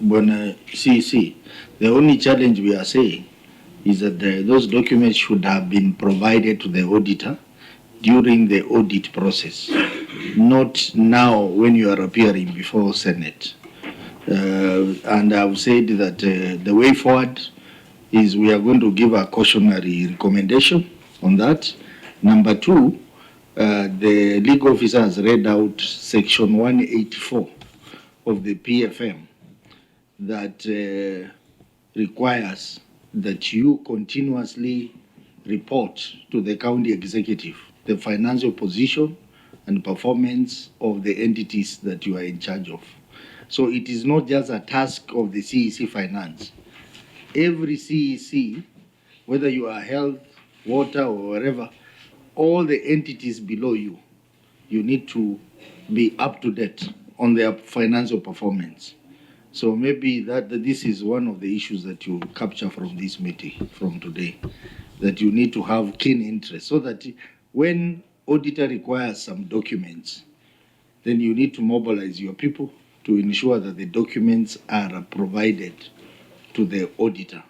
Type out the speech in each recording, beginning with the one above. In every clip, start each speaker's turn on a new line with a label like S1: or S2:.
S1: When CC, the only challenge we are saying is that those documents should have been provided to the auditor during the audit process, not now when you are appearing before Senate. And I've said that the way forward is we are going to give a cautionary recommendation on that. Number two, the legal officer has read out section 184 of the PFM that requires that you continuously report to the county executive the financial position and performance of the entities that you are in charge of. So it is not just a task of the CEC Finance. Every CEC, whether you are health, water, or wherever, all the entities below you, you need to be up to date on their financial performance. So maybe that this is one of the issues that you capture from this meeting, from today, that you need to have keen interest, so that when auditor requires some documents, then you need to mobilize your people to ensure that the documents are provided to the auditor.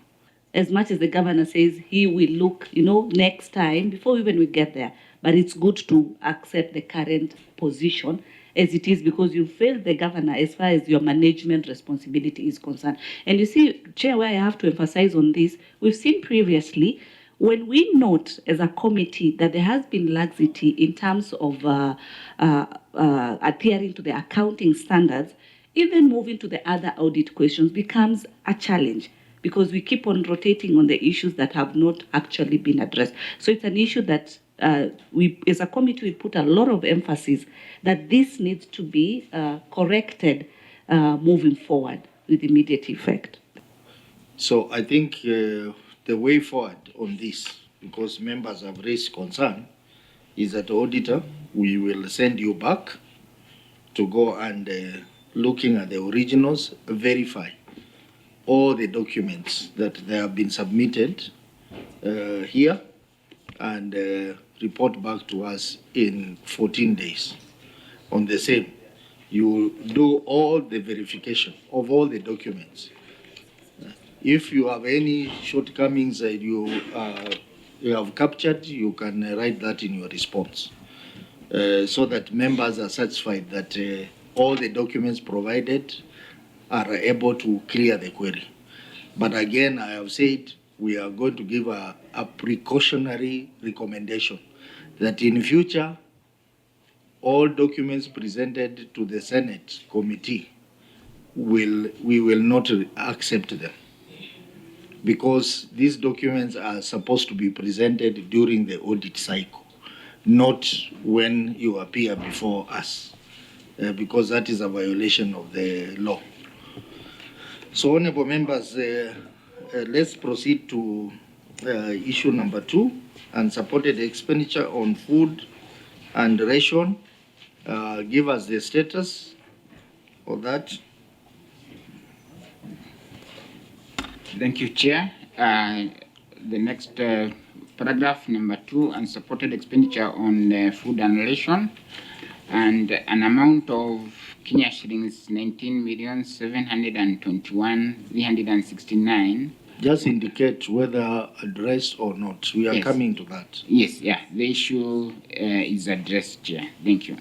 S2: As much as the governor says he will look, next time, before even we get there, but it's good to accept the current position as it is, because you failed the governor as far as your management responsibility is concerned. And you see, Chair, where I have to emphasize on this, we've seen previously, when we note as a committee that there has been laxity in terms of adhering to the accounting standards, even moving to the other audit questions becomes a challenge, because we keep on rotating on the issues that have not actually been addressed. So it's an issue that we, as a committee, we put a lot of emphasis that this needs to be corrected moving forward with immediate effect.
S1: So I think the way forward on this, because members have raised concern, is that auditor, we will send you back to go and looking at the originals, verify all the documents that they have been submitted here, and report back to us in 14 days on the same. You do all the verification of all the documents. If you have any shortcomings that you have captured, you can write that in your response, so that members are satisfied that all the documents provided are able to clear the query. But again, I have said we are going to give a precautionary recommendation that in future, all documents presented to the Senate committee, we will not accept them, because these documents are supposed to be presented during the audit cycle, not when you appear before us, because that is a violation of the law. So, honorable members, let's proceed to issue number 2, unsupported expenditure on food and ration. Give us the status of that.
S3: Thank you, Chair. The next paragraph, number 2, unsupported expenditure on food and ration, and an amount of Kenya shillings 19,721,369.
S1: Just indicate whether addressed or not. We are coming to that.
S3: Yes, yeah. The issue is addressed, Chair. Thank you.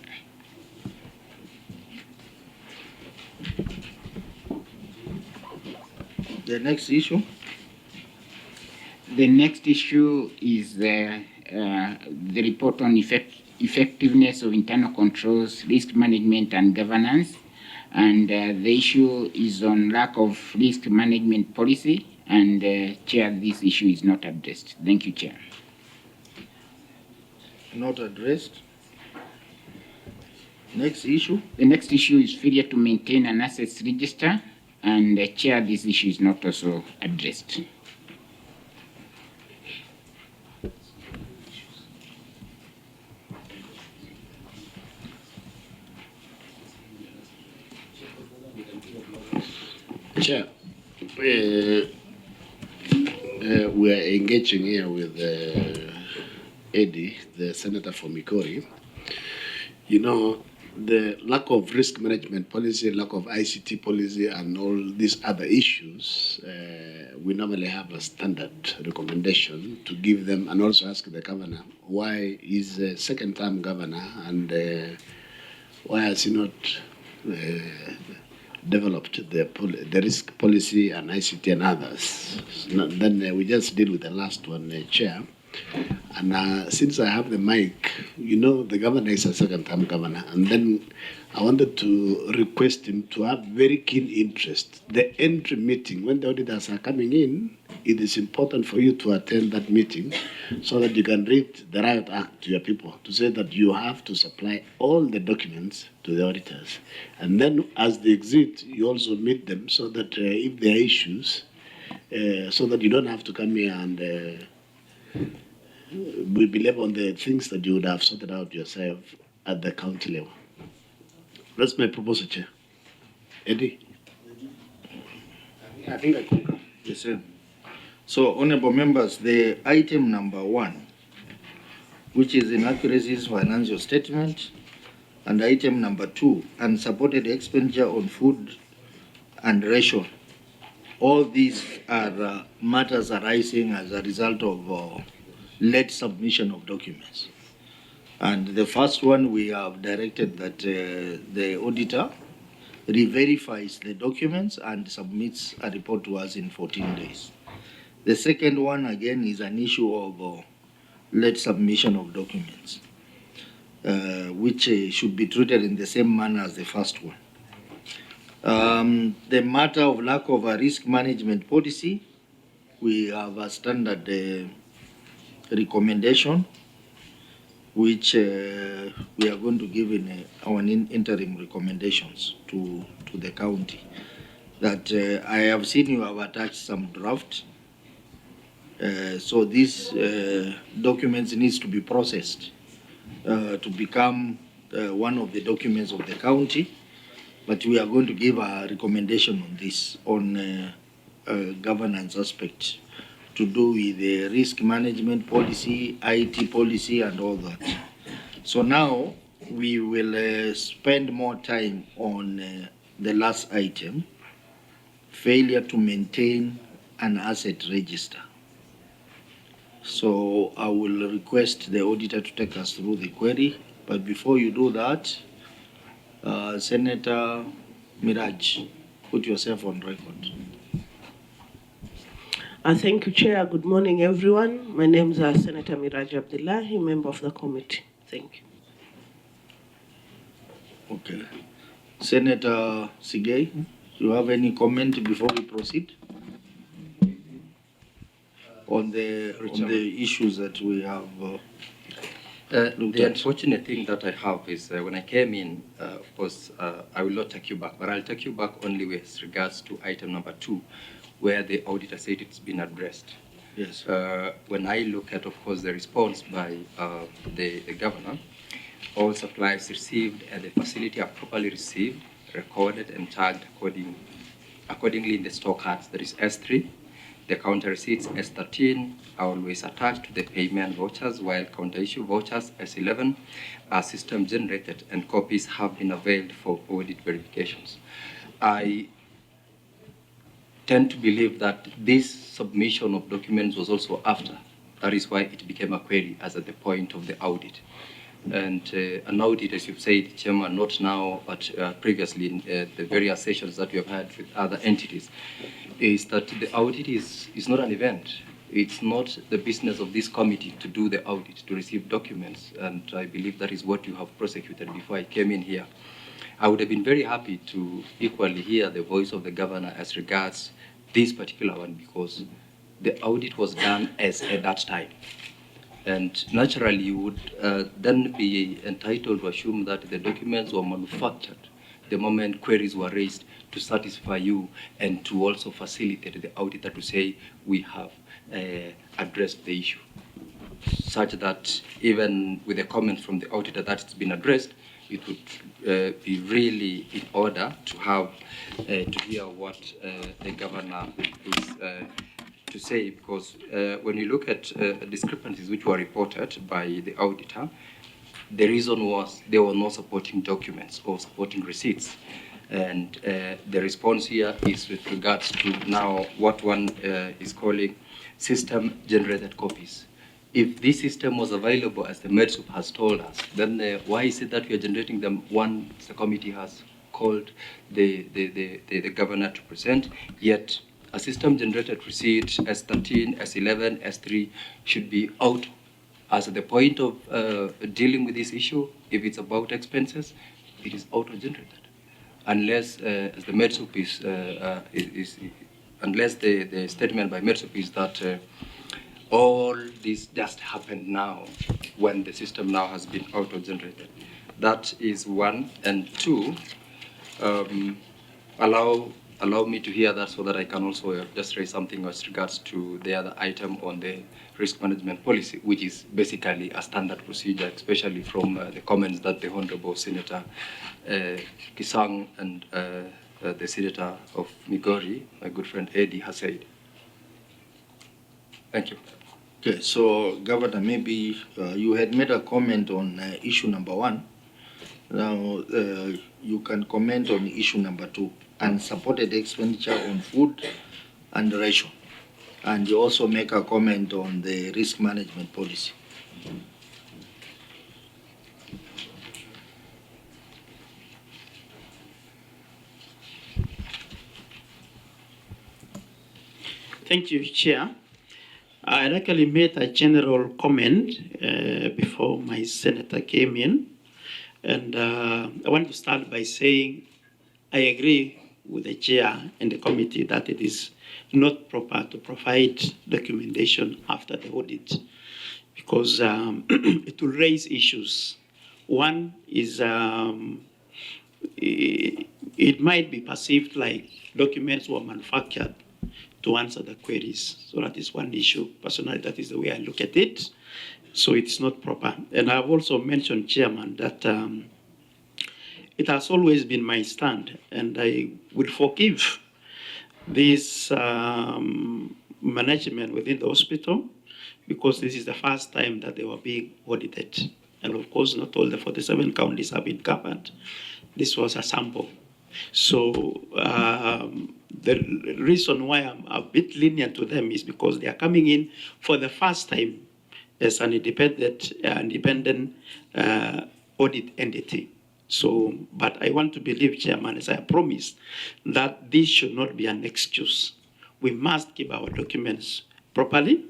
S1: The next issue?
S3: The next issue is the report on effectiveness of internal controls, risk management, and governance. And the issue is on lack of risk management policy. And Chair, this issue is not addressed. Thank you, Chair.
S1: Not addressed. Next issue?
S3: The next issue is failure to maintain an assets register. And Chair, this issue is not also addressed.
S4: Chair, we are engaging here with Eddie, the senator from Migori. You know, the lack of risk management policy, lack of ICT policy, and all these other issues, we normally have a standard recommendation to give them and also ask the governor why he's a second-time governor and why has he not developed the risk policy and ICT and others. So then we just deal with the last one, Chair. And since I have the mic, you know, the governor is a second-time governor, and then I wanted to request him to have very keen interest. The entry meeting, when the auditors are coming in, it is important for you to attend that meeting so that you can read the Riot Act to your people, to say that you have to supply all the documents to the auditors. And then as they exit, you also meet them so that if there are issues, so that you don't have to come here and we believe on the things that you would have sorted out yourself at the county level. That's my proposal, Chair. Eddie?
S3: I think I concur.
S1: Yes, sir. So, honorable members, the item number 1, which is inaccuracies financial statement, and item number 2, unsupported expenditure on food and ration. All these are matters arising as a result of late submission of documents. And the first one, we have directed that the auditor re-verifies the documents and submits a report to us in 14 days. The second one, again, is an issue of late submission of documents, which should be treated in the same manner as the first one. The matter of lack of a risk management policy, we have a standard recommendation, which we are going to give in our interim recommendations to the county. That I have seen you have attached some draft. So these documents needs to be processed to become one of the documents of the county. But we are going to give a recommendation on this, on governance aspect, to do with the risk management policy, IT policy, and all that. So now we will spend more time on the last item, failure to maintain an asset register. So I will request the auditor to take us through the query, but before you do that, Senator Miraj, put yourself on record.
S5: Thank you, Chair. Good morning, everyone. My name is Senator Miraj Abdullahi, member of the committee. Thank you.
S1: Okay. Senator Sigay, do you have any comment before we proceed on the issues that we have?
S6: The unfortunate thing that I have is when I came in, of course, I will not take you back, but I'll take you back only with regards to item number 2, where the auditor said it's been addressed.
S1: Yes.
S6: When I look at, of course, the response by the governor, all supplies received and the facility are properly received, recorded and tagged accordingly in the stock cards. There is S3. The counter receipts S13 are always attached to the payment vouchers, while counter issue vouchers S11 are system generated and copies have been availed for audit verifications. I tend to believe that this submission of documents was also after. That is why it became a query as at the point of the audit. And an audit, as you've said, Chairman, not now, but previously in the various sessions that we have had with other entities, is that the audit is not an event. It's not the business of this committee to do the audit, to receive documents, and I believe that is what you have prosecuted before I came in here. I would have been very happy to equally hear the voice of the governor as regards this particular one, because the audit was done as at that time. And naturally, you would then be entitled to assume that the documents were manufactured the moment queries were raised to satisfy you and to also facilitate the auditor to say, we have addressed the issue. Such that even with a comment from the auditor that it's been addressed, it would be really in order to have, to hear what the governor is to say, because when you look at discrepancies which were reported by the auditor, the reason was there were no supporting documents or supporting receipts. And the response here is with regards to now what one is calling system-generated copies. If this system was available, as the MEDSUP has told us, then why is it that we are generating them once the committee has called the governor to present, yet a system-generated receipt, S13, S11, S3, should be out as the point of dealing with this issue. If it's about expenses, it is auto-generated. Unless, as the MEDSUP is unless the statement by MEDSUP is that all this just happened now when the system now has been auto-generated. That is one. And two, allow me to hear that so that I can also just raise something as regards to the other item on the risk management policy, which is basically a standard procedure, especially from the comments that the Honorable Senator Kisang and the Senator of Migori, my good friend Eddie, has said. Thank you.
S1: Okay, so Governor, maybe you had made a comment on issue number 1. Now you can comment on issue number 2, unsupported expenditure on food and ration. And you also make a comment on the risk management policy.
S7: Thank you, Chair. I actually made a general comment before my senator came in. And I want to start by saying I agree with the chair and the committee that it is not proper to provide documentation after the audit because it will raise issues. One is it might be perceived like documents were manufactured to answer the queries. So that is one issue. Personally, that is the way I look at it. So it's not proper. And I've also mentioned, Chairman, that it has always been my stand, and I will forgive this management within the hospital because this is the first time that they were being audited. And of course, not all the 47 counties have been covered. This was a sample. So the reason why I'm a bit lenient to them is because they are coming in for the first time as an independent audit entity. So, but I want to believe, Chairman, as I promised, that this should not be an excuse. We must keep our documents properly.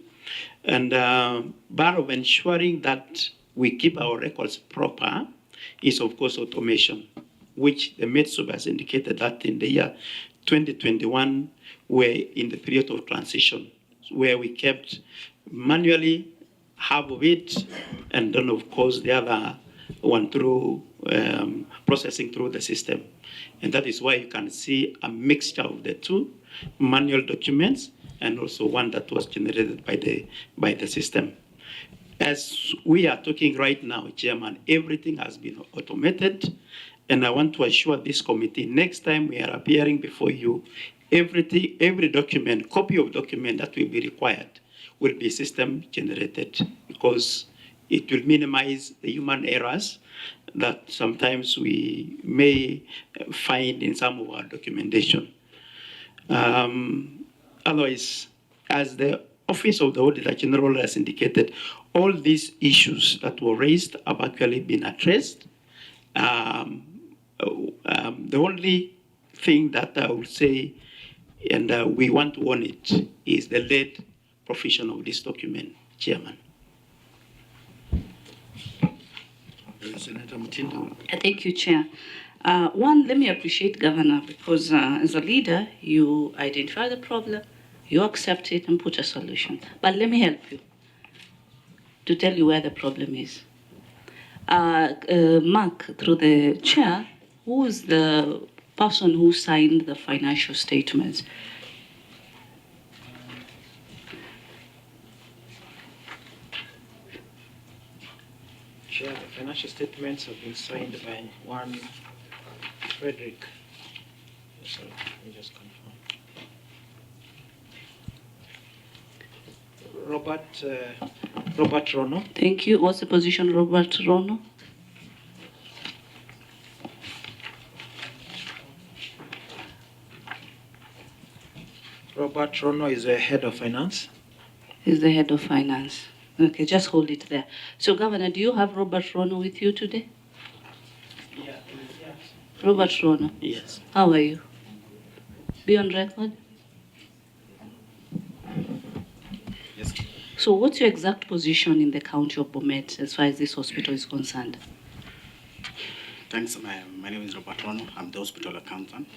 S7: And part of ensuring that we keep our records proper is, of course, automation, which the MEDSUB has indicated that in the year 2021, we're in the period of transition, where we kept manually half of it, and then, of course, the other one through processing through the system. And that is why you can see a mixture of the two, manual documents and also one that was generated by the system. As we are talking right now, Chairman, everything has been automated. And I want to assure this committee, next time we are appearing before you, every document, copy of document that will be required will be system generated because it will minimize the human errors that sometimes we may find in some of our documentation. Otherwise, as the Office of the Auditor General has indicated, all these issues that were raised have actually been addressed. The only thing that I would say, and we want to own it, is the late provision of this document, Chairman.
S1: Senator Mutindo.
S2: Thank you, Chair. One, let me appreciate Governor because as a leader, you identify the problem, you accept it and put a solution. But let me help you to tell you where the problem is. Mark, through the chair, who is the person who signed the financial statements?
S7: Chair, the financial statements have been signed by one Frederick. Sorry, let me just confirm. Robert Rono.
S2: Thank you. What's the position, Robert Rono?
S8: Robert Rono is the head of finance.
S2: He's the head of finance. Okay, just hold it there. So, Governor, do you have Robert Rono with you today?
S7: Yes.
S2: Robert Rono,
S7: Yes.
S2: how are you? Be on record.
S9: Yes.
S2: So, what's your exact position in the county of Bomet as far as this hospital is concerned?
S9: Thanks. My name is Robert Rono. I'm the hospital accountant.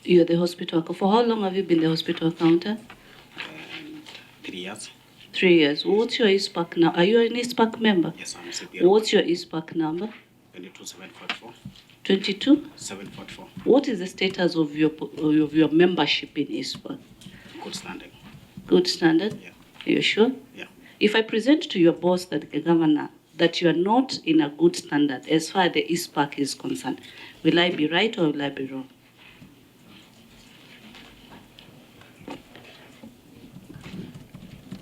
S2: You're the hospital. For how long have you been the hospital accountant?
S9: 3 years.
S2: 3 years. What's your ISPAC now? Are you an ISPAC member?
S9: Yes, I'm a CPIC.
S2: What's your ISPAC number?
S9: 22744.
S2: 22?
S9: 744.
S2: What is the status of your membership in ISPAC?
S9: Good standing.
S2: Good standard?
S9: Yeah.
S2: Are you sure?
S9: Yeah.
S2: If I present to your boss, that the governor, that you are not in a good standard as far as the ISPAC is concerned, will I be right or will I be wrong?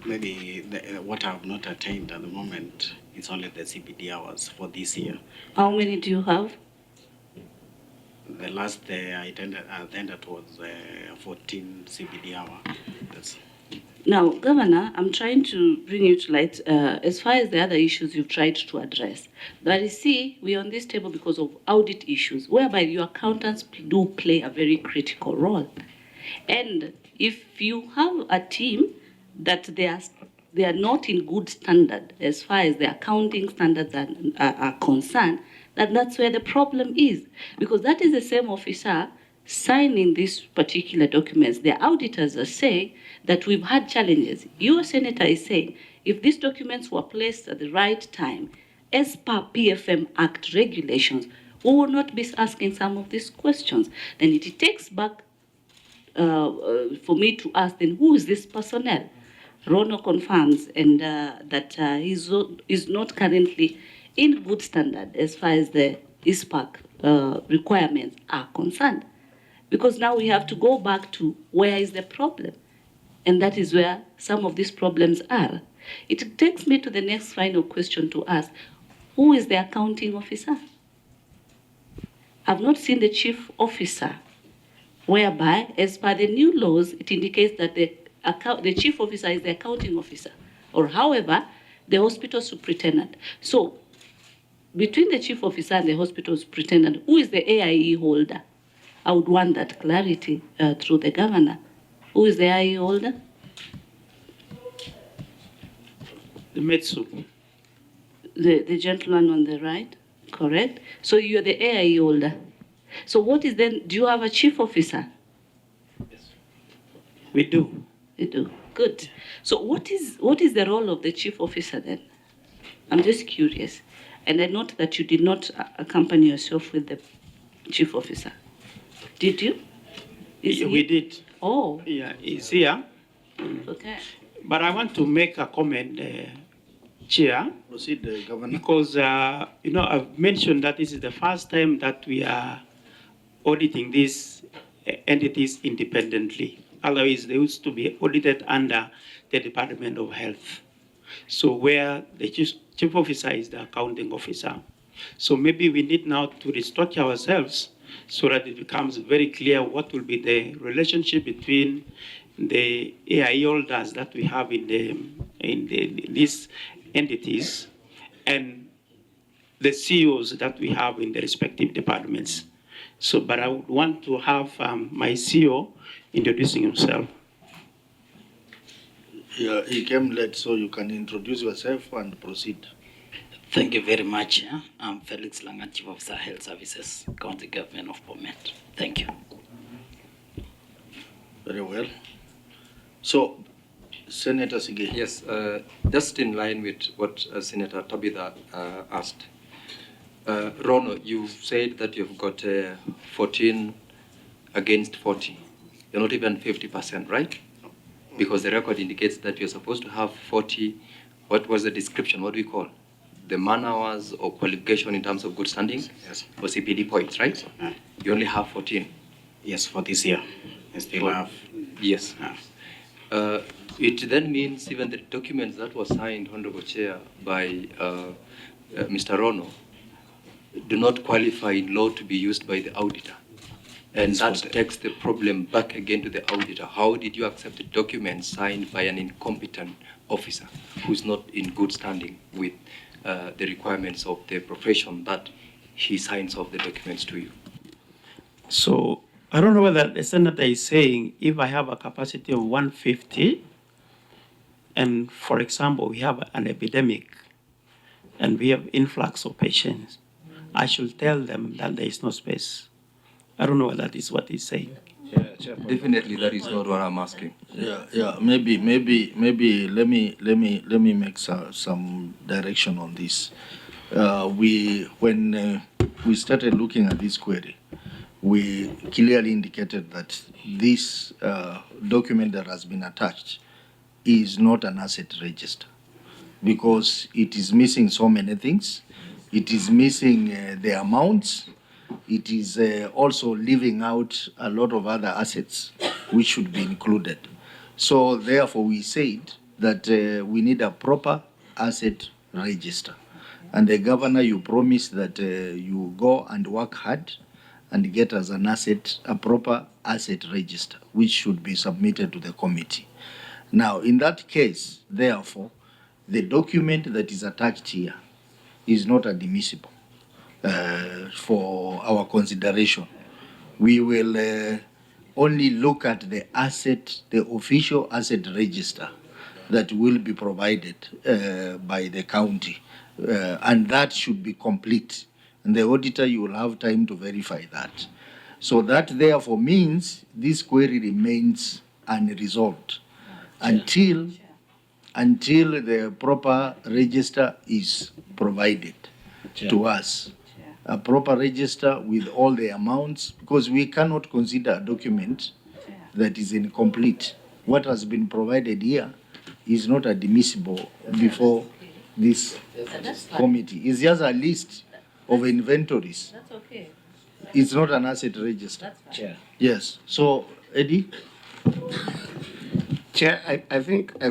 S9: Maybe what I have not attained at the moment is only the CPD hours for this year.
S2: How many do you have?
S9: The last I attended was 14 CPD hour. That's
S2: Now, Governor, I'm trying to bring you to light as far as the other issues you've tried to address. But you see, we're on this table because of audit issues, whereby your accountants do play a very critical role. And if you have a team that they are not in good standard as far as the accounting standards are concerned, that's where the problem is. Because that is the same officer signing these particular documents. The auditors are saying that we've had challenges. Your senator is saying if these documents were placed at the right time, as per PFM Act regulations, we will not be asking some of these questions. Then it takes back for me to ask, then who is this personnel? Rono confirms and that is not currently in good standard as far as the ISPAC requirements are concerned. Because now we have to go back to where is the problem? And that is where some of these problems are. It takes me to the next final question to ask, who is the accounting officer? I've not seen the chief officer, whereby, as per the new laws, it indicates that the chief officer is the accounting officer, or however, the hospital superintendent. So, between the chief officer and the hospital superintendent, who is the AIE holder? I would want that clarity through the governor. Who is the AIE holder?
S7: The Metsu.
S2: The gentleman on the right, correct? So you're the AIE holder. So what is then, do you have a chief officer?
S7: Yes. We do.
S2: You do, good. So what is the role of the chief officer then? I'm just curious. And I note that you did not accompany yourself with the chief officer. Did you?
S7: We did.
S2: Oh.
S7: Yeah, he's here.
S2: Okay.
S7: But I want to make a comment, Chair.
S1: Proceed, Governor.
S7: Because, I've mentioned that this is the first time that we are auditing these entities independently. Otherwise, they used to be audited under the Department of Health. So where the chief officer is the accounting officer. So maybe we need now to restructure ourselves so that it becomes very clear what will be the relationship between the AIE holders that we have in these entities and the CEOs that we have in the respective departments. So, but I would want to have my CEO introducing himself.
S1: Yeah, he came late, so you can introduce yourself and proceed.
S10: Thank you very much. I'm Felix Langa, Chief Officer Health Services, County Government of Bomet. Thank you.
S1: Very well. So, Senator Sige.
S6: Yes, just in line with what Senator Tabitha asked. Rono, you said that you've got 14 against 40. You're not even 50%, right? Because the record indicates that you're supposed to have 40. What was the description? What do we call? The man hours or qualification in terms of good standing?
S9: Yes.
S6: For CPD points, right? You only have 14.
S9: Yes, for this year. I still have.
S6: Yes. It then means even the documents that were signed, Honorable Chair, by Mr. Rono do not qualify in law to be used by the auditor. And that takes the problem back again to the auditor. How did you accept a document signed by an incompetent officer who's not in good standing with the requirements of the profession that he signs off the documents to you?
S7: So I don't know whether the senator is saying if I have a capacity of 150, and for example, we have an epidemic and we have influx of patients, I should tell them that there is no space. I don't know whether that is what he's saying.
S6: Definitely, that is not what I'm asking.
S1: Yeah. Maybe. Let me make some direction on this. When we started looking at this query, we clearly indicated that this document that has been attached is not an asset register because it is missing so many things. It is missing the amounts. It is also leaving out a lot of other assets which should be included. So therefore we said that we need a proper asset register. And the governor, you promised that you go and work hard and get as an asset a proper asset register, which should be submitted to the committee. Now, in that case, therefore, the document that is attached here is not admissible for our consideration. We will only look at the asset, the official asset register that will be provided by the county, and that should be complete. And the auditor, you will have time to verify that. So that therefore means this query remains unresolved until the proper register is provided to us. A proper register with all the amounts, because we cannot consider a document that is incomplete. What has been provided here is not admissible before this committee. It's just a list of inventories.
S2: That's okay.
S1: It's not an asset register.
S4: Chair.
S1: Yes. So, Eddie?
S4: Chair, I think I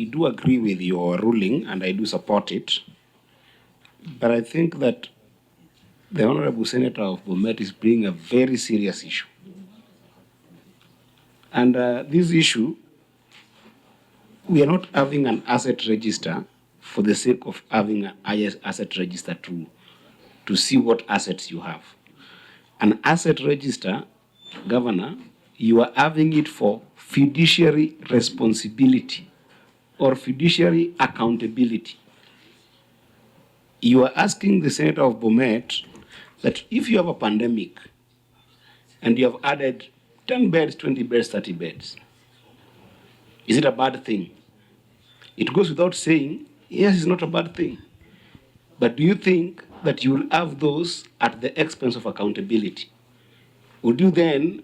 S4: do agree with your ruling and I do support it. But I think that the Honorable Senator of Bomet is bringing a very serious issue. And this issue, we are not having an asset register for the sake of having an asset register to see what assets you have. An asset register, Governor, you are having it for fiduciary responsibility or fiduciary accountability. You are asking the Senator of Bomet that if you have a pandemic and you have added 10 beds, 20 beds, 30 beds, is it a bad thing? It goes without saying, yes, it's not a bad thing. But do you think that you will have those at the expense of accountability? Would you then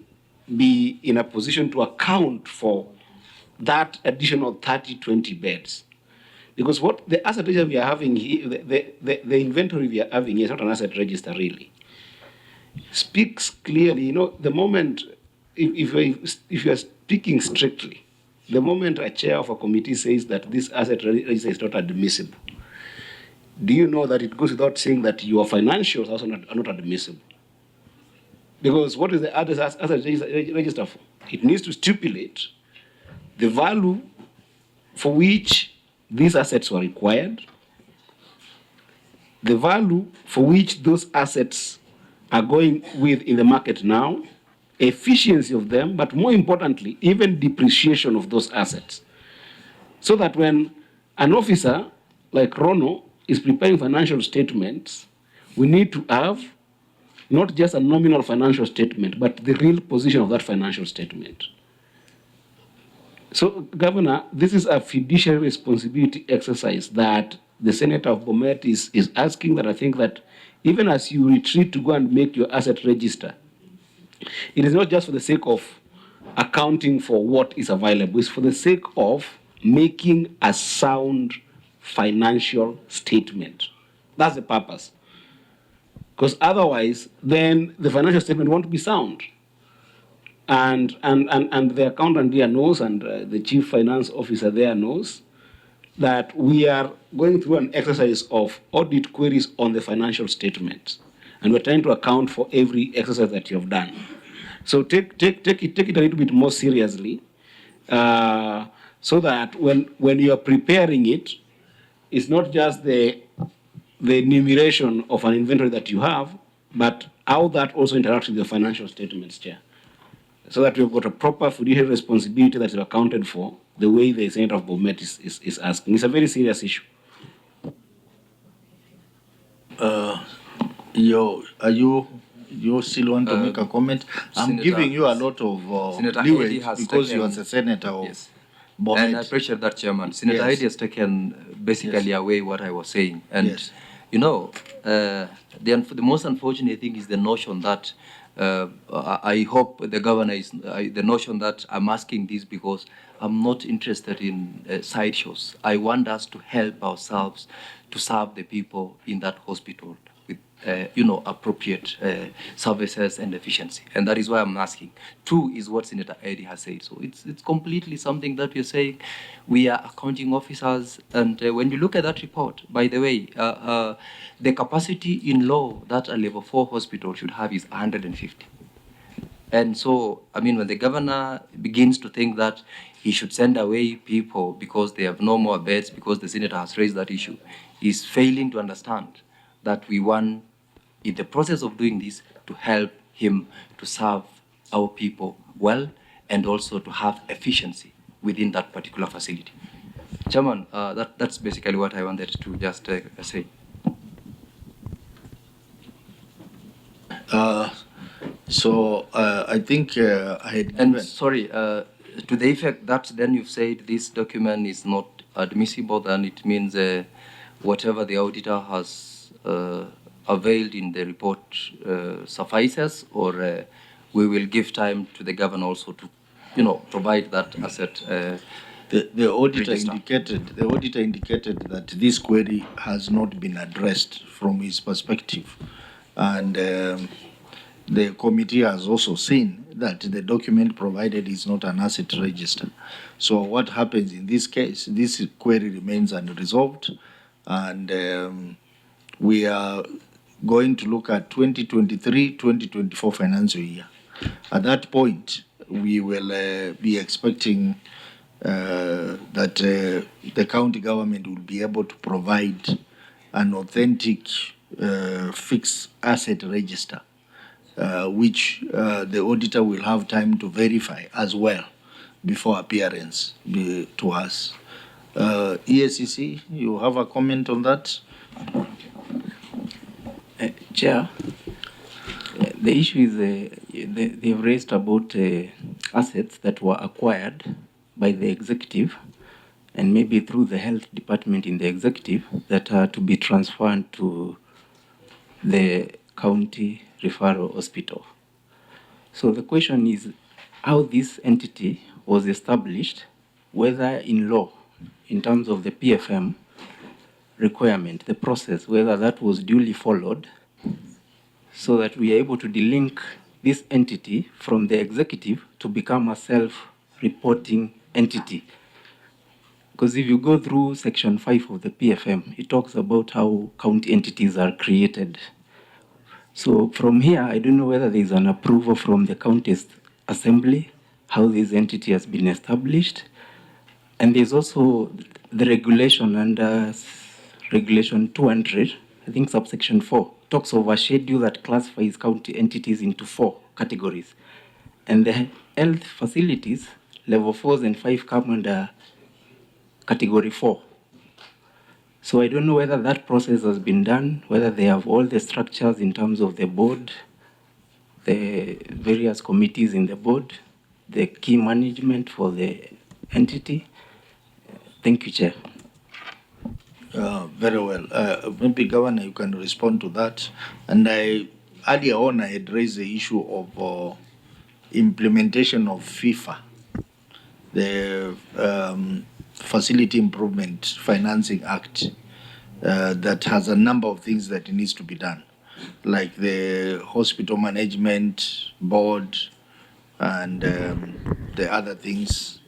S4: be in a position to account for that additional 30, 20 beds? Because what the asset register we are having here, the inventory we are having here is not an asset register really. Speaks clearly, you know, the moment, if you are speaking strictly, the moment a chair of a committee says that this asset register is not admissible, do you know that it goes without saying that your financials are not admissible? Because what is the asset register for? It needs to stipulate the value for which these assets were required, the value for which those assets are going with in the market now, efficiency of them, but more importantly, even depreciation of those assets. So that when an officer like Rono is preparing financial statements, we need to have not just a nominal financial statement, but the real position of that financial statement. So, Governor, this is a fiduciary responsibility exercise that the Senator of Bomet is asking, that I think that even as you retreat to go and make your asset register, it is not just for the sake of accounting for what is available, it's for the sake of making a sound financial statement. That's the purpose. Because otherwise, then the financial statement won't be sound. And the accountant there knows, and the chief finance officer there knows, that we are going through an exercise of audit queries on the financial statements.
S11: and we're trying to account for every exercise that you have done. So take it a little bit more seriously, so that when you are preparing it, it's not just the enumeration of an inventory that you have, but how that also interacts with the financial statements, Chair. So that we've got a proper fiduciary responsibility that is accounted for the way the Senator of Bomet is asking. It's a very serious issue.
S1: You still want to make a comment? I'm
S6: Senator,
S1: giving you a lot of
S6: Senator
S1: leeway
S6: Heidi has
S1: because
S6: taken,
S1: you are the senator of
S6: yes.
S1: Bomet.
S6: And I appreciate that, Chairman. Senator Heidi has taken basically away what I was saying. And, you know, the most unfortunate thing is the notion that I hope the governor is, the notion that I'm asking this because I'm not interested in sideshows. I want us to help ourselves to serve the people in that hospital with, appropriate services and efficiency. And that is why I'm asking. Two is what Senator Eddy has said. So it's completely something that we're saying. We are accounting officers. And when you look at that report, by the way, the capacity in law that a level 4 hospital should have is 150. And so, I mean, when the governor begins to think that he should send away people because they have no more beds, because the senator has raised that issue, he's failing to understand that we want, in the process of doing this, to help him to serve our people well and also to have efficiency within that particular facility. Chairman, that's basically what I wanted to just say.
S1: I think I had given...
S6: And sorry, to the effect that then you've said this document is not admissible, then it means whatever the auditor has availed in the report suffices, or we will give time to the governor also to, provide that asset.
S1: The auditor indicated that this query has not been addressed from his perspective, and the committee has also seen that the document provided is not an asset register. So what happens in this case, this query remains unresolved, and we are going to look at 2023-2024 financial year. At that point, we will be expecting that the county government will be able to provide an authentic fixed asset register, which the auditor will have time to verify as well before appearance to us. EACC, you have a comment on that?
S12: Chair, the issue is they've raised about assets that were acquired by the executive and maybe through the health department in the executive that are to be transferred to the county referral hospital. So the question is how this entity was established, whether in law, in terms of the PFM requirement, the process, whether that was duly followed, so that we are able to delink this entity from the executive to become a self-reporting entity. Because if you go through section 5 of the PFM, it talks about how county entities are created. So from here, I don't know whether there's an approval from the county assembly, how this entity has been established. And there's also the regulation under regulation 200, I think subsection 4, talks of a schedule that classifies county entities into 4 categories. And the health facilities, level 4s and 5 come under category 4. So I don't know whether that process has been done, whether they have all the structures in terms of the board, the various committees in the board, the key management for the entity. Thank you, Chair.
S1: Very well. Maybe Governor, you can respond to that. And earlier on, I had raised the issue of implementation of FIFA, the Facility Improvement Financing Act, that has a number of things that needs to be done, like the hospital management board and the other things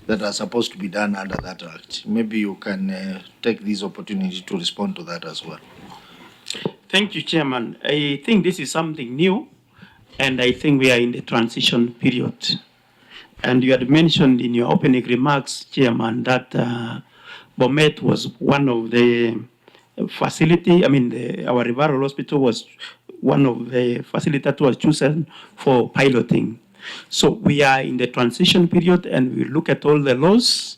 S1: that are supposed to be done under that act. Maybe you can take this opportunity to respond to that as well.
S7: Thank you, Chairman. I think this is something new, and I think we are in the transition period. And you had mentioned in your opening remarks, Chairman, that Bomet was one of the facility, our referral hospital was one of the facility that was chosen for piloting. So we are in the transition period, and we look at all the laws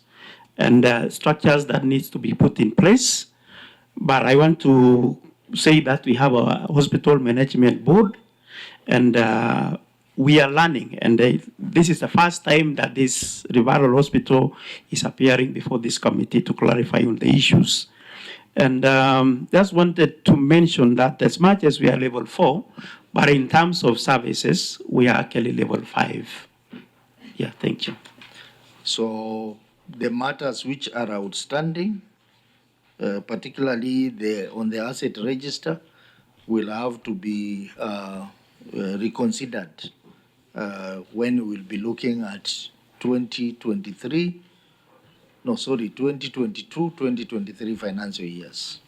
S7: and structures that needs to be put in place. But I want to say that we have a hospital management board, and we are learning. And this is the first time that this referral hospital is appearing before this committee to clarify on the issues. And just wanted to mention that as much as we are level 4, but in terms of services, we are actually level 5. Yeah, thank you.
S1: So the matters which are outstanding, particularly on the asset register, will have to be reconsidered when we'll be looking at 2022, 2023 financial years.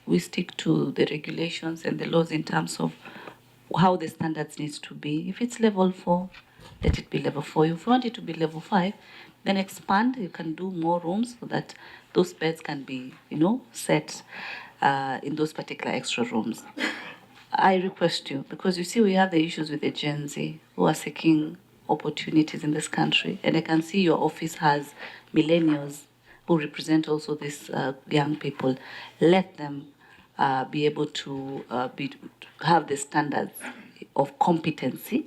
S2: We stick to the regulations and the laws in terms of how the standards needs to be. If it's level 4, let it be level 4. If you want it to be level 5, then expand. You can do more rooms so that those beds can be, set in those particular extra rooms. I request you, because you see we have the issues with the Gen Z who are seeking opportunities in this country, and I can see your office has millennials who represent also these young people. Let them be able to have the standards of competency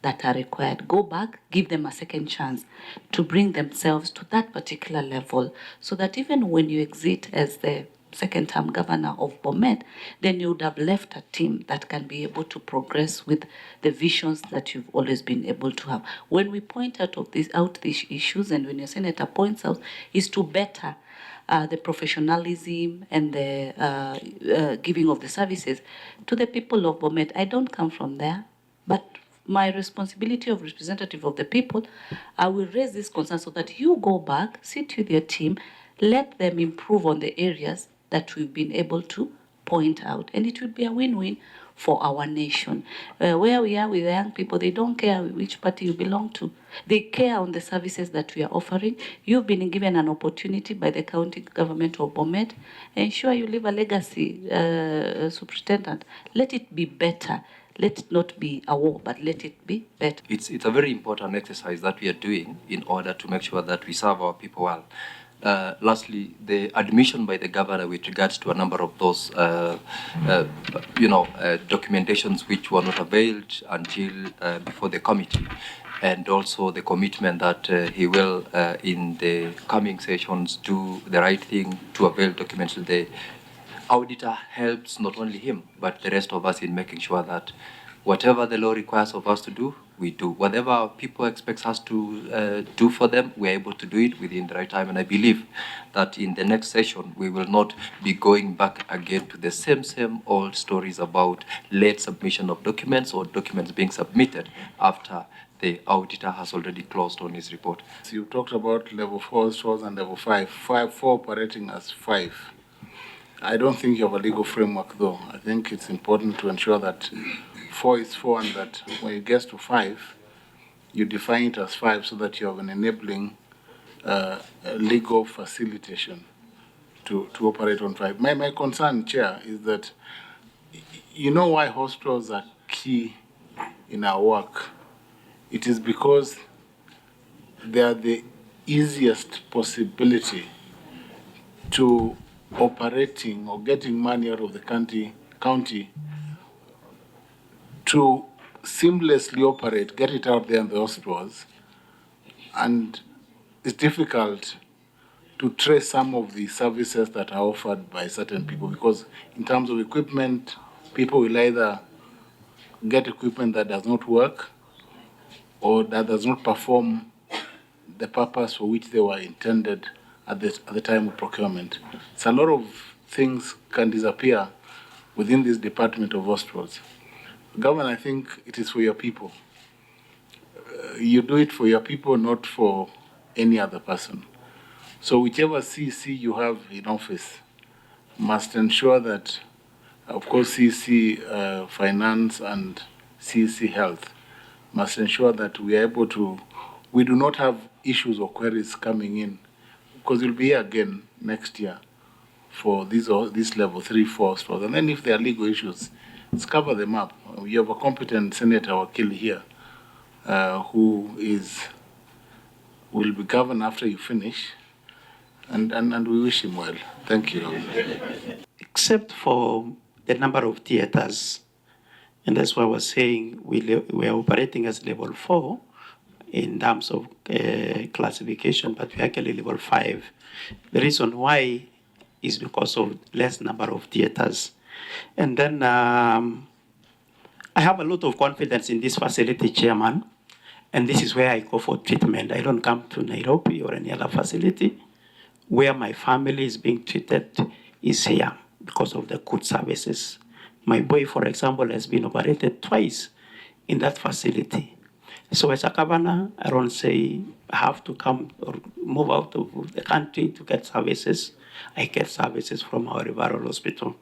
S2: that are required. Go back, give them a second chance to bring themselves to that particular level, so that even when you exit as the second-term governor of Bomet, then you would have left a team that can be able to progress with the visions that you've always been able to have. When we point out these issues, and when your senator points out, is to better the professionalism and the giving of the services to the people of Bomet. I don't come from there, but my responsibility of representative of the people, I will raise this concern so that you go back, sit with your team, let them improve on the areas that we've been able to point out. And it will be a win-win for our nation. Where we are with the young people, they don't care which party you belong to. They care on the services that we are offering. You've been given an opportunity by the county government of Bomet. Ensure you leave a legacy, Superintendent. Let it be better. Let it not be a war, but let it be better.
S6: It's a very important exercise that we are doing in order to make sure that we serve our people well. Lastly, the admission by the governor with regards to a number of those, documentations which were not availed until before the committee, and also the commitment that he will, in the coming sessions, do the right thing to avail documents. The auditor helps not only him, but the rest of us in making sure that whatever the law requires of us to do, we do. Whatever our people expect us to do for them, we're able to do it within the right time. And I believe that in the next session, we will not be going back again to the same old stories about late submission of documents or documents being submitted after the auditor has already closed on his report.
S13: So you talked about level 4 stores and level 5, 4 operating as 5. I don't think you have a legal framework, though. I think it's important to ensure that 4 is 4, and that when it gets to 5, you define it as 5 so that you have an enabling legal facilitation to operate on 5. My concern, Chair, is that you know why hospitals are key in our work? It is because they are the easiest possibility to operating or getting money out of the county to seamlessly operate, get it out there in the hospitals. And it's difficult to trace some of the services that are offered by certain people, because in terms of equipment, people will either get equipment that does not work or that does not perform the purpose for which they were intended at the time of procurement. So a lot of things can disappear within this Department of Hospitals. Government, I think it is for your people. You do it for your people, not for any other person. So whichever CC you have in office must ensure that Of course, CC Finance and CC Health must ensure that we are able to, we do not have issues or queries coming in, because we'll be here again next year for these level 3, 4 stores. And then if there are legal issues, let's cover them up. We have a competent Senator Wakili here who will be governed after you finish, and we wish him well. Thank you.
S7: Except for the number of theaters, and that's why I was saying we are operating as level 4 in terms of classification, but we're actually level 5. The reason why is because of less number of theaters. And then I have a lot of confidence in this facility, Chairman, and this is where I go for treatment. I don't come to Nairobi or any other facility. Where my family is being treated is here because of the good services. My boy, for example, has been operated twice in that facility. So as a governor, I don't say I have to come or move out of the country to get services. I get services from our referral hospital.